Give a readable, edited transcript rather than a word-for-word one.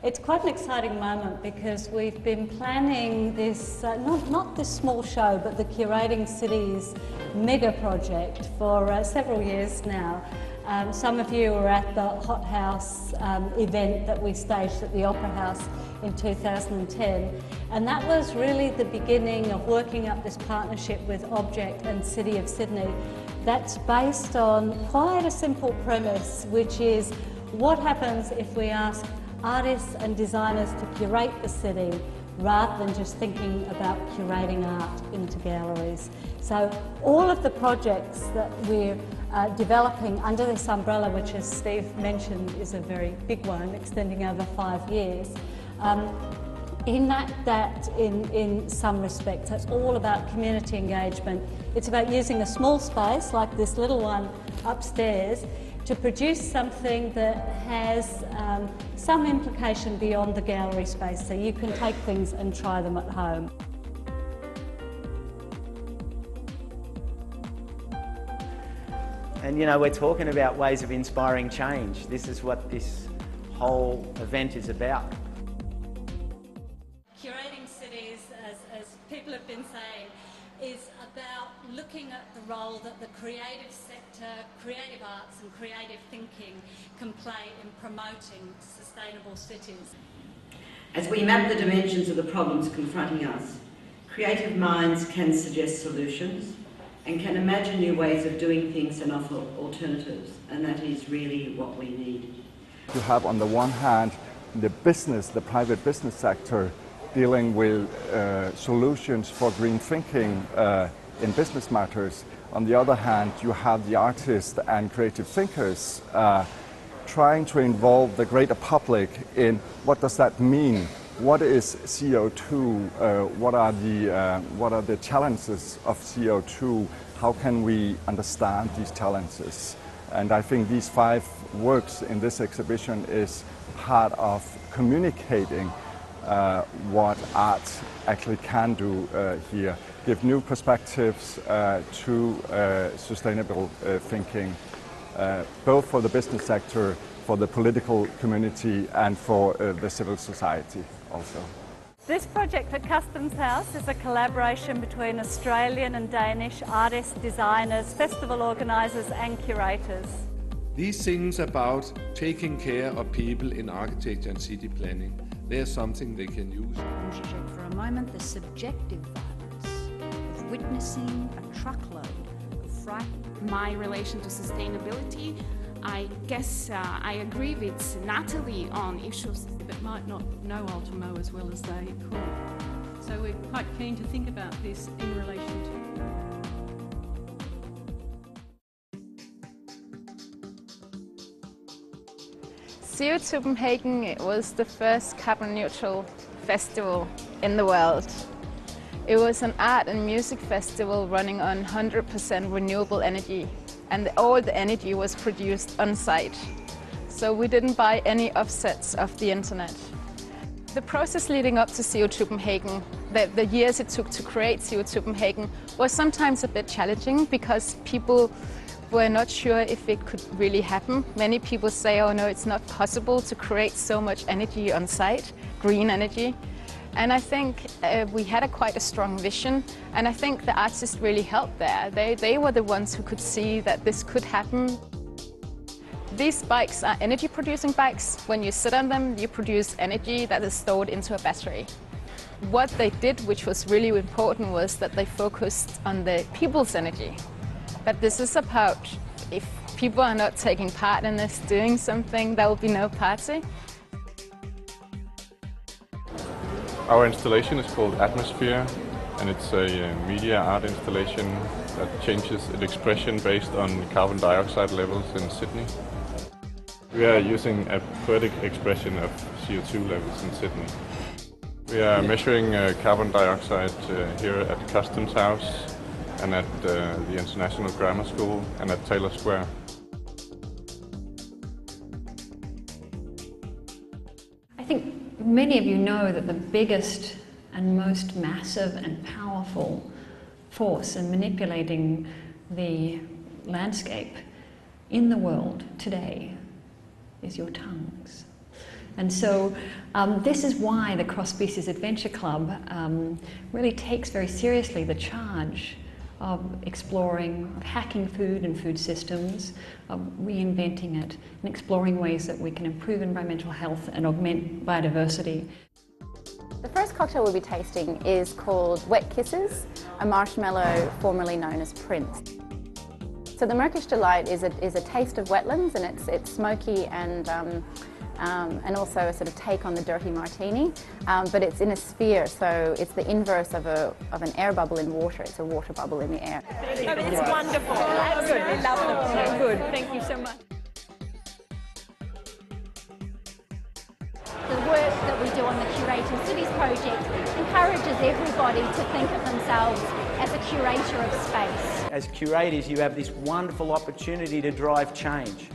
It's quite an exciting moment because we've been planning this, not this small show, but the Curating Cities mega project for several years now. Some of you were at the Hot House event that we staged at the Opera House in 2010, and that was really the beginning of working up this partnership with Object and City of Sydney. That's based on quite a simple premise, which is what happens if we ask artists and designers to curate the city rather than just thinking about curating art into galleries. So all of the projects that we're developing under this umbrella, which as Steve mentioned is a very big one, extending over 5 years, in some respects, it's all about community engagement. It's about using a small space like this little one upstairs to produce something that has some implication beyond the gallery space, so you can take things and try them at home. And you know, we're talking about ways of inspiring change. This is what this whole event is about. Curating Cities, as people have been saying, is about looking at the role that the creative sector, creative arts and creative thinking can play in promoting sustainable cities. As we map the dimensions of the problems confronting us, creative minds can suggest solutions and can imagine new ways of doing things and offer alternatives, and that is really what we need. You have on the one hand the private business sector dealing with solutions for green thinking in business matters. On the other hand, you have the artists and creative thinkers trying to involve the greater public in what does that mean? What is CO2? What are the challenges of CO2? How can we understand these challenges? And I think these 5 works in this exhibition is part of communicating what art actually can do here, give new perspectives to sustainable thinking, both for the business sector, for the political community and for the civil society also. This project at Customs House is a collaboration between Australian and Danish artists, designers, festival organisers and curators. These things about taking care of people in architecture and city planning, there's something they can use. Concentrate for a moment the subjective violence of witnessing a truckload of fright. My relation to sustainability, I guess I agree with Natalie on issues that might not know Ultimo as well as they could. So we're quite keen to think about this in relation to CO Copenhagen was the first carbon neutral festival in the world. It was an art and music festival running on 100% renewable energy, and all the energy was produced on site. So we didn't buy any offsets of the internet. The process leading up to CO Copenhagen, the years it took to create CO Copenhagen, was sometimes a bit challenging because people were not sure if it could really happen. Many people say, oh no, it's not possible to create so much energy on site, green energy. And I think we had quite a strong vision, and I think the artists really helped there. They were the ones who could see that this could happen. These bikes are energy producing bikes. When you sit on them, you produce energy that is stored into a battery. What they did, which was really important, was that they focused on the people's energy. But this is about, if people are not taking part in this, doing something, there will be no party. Our installation is called Atmosphere, and it's a media art installation that changes its expression based on carbon dioxide levels in Sydney. We are using a poetic expression of CO2 levels in Sydney. We are measuring carbon dioxide here at Customs House and at the International Grammar School and at Taylor Square. I think many of you know that the biggest and most massive and powerful force in manipulating the landscape in the world today is your tongues. And so this is why the Cross Species Adventure Club really takes very seriously the charge of exploring, of hacking food and food systems, of reinventing it, and exploring ways that we can improve environmental health and augment biodiversity. The first cocktail we'll be tasting is called Wet Kisses, a marshmallow formerly known as Prince. So the Murkish Delight is a taste of wetlands, and it's smoky and also a sort of take on the dirty martini, but it's in a sphere, so it's the inverse of an air bubble in water. It's a water bubble in the air. It's wonderful. Absolutely lovely. So good. Thank you so much. The work that we do on the Curating Cities project encourages everybody to think of themselves as a curator of space. As curators, you have this wonderful opportunity to drive change.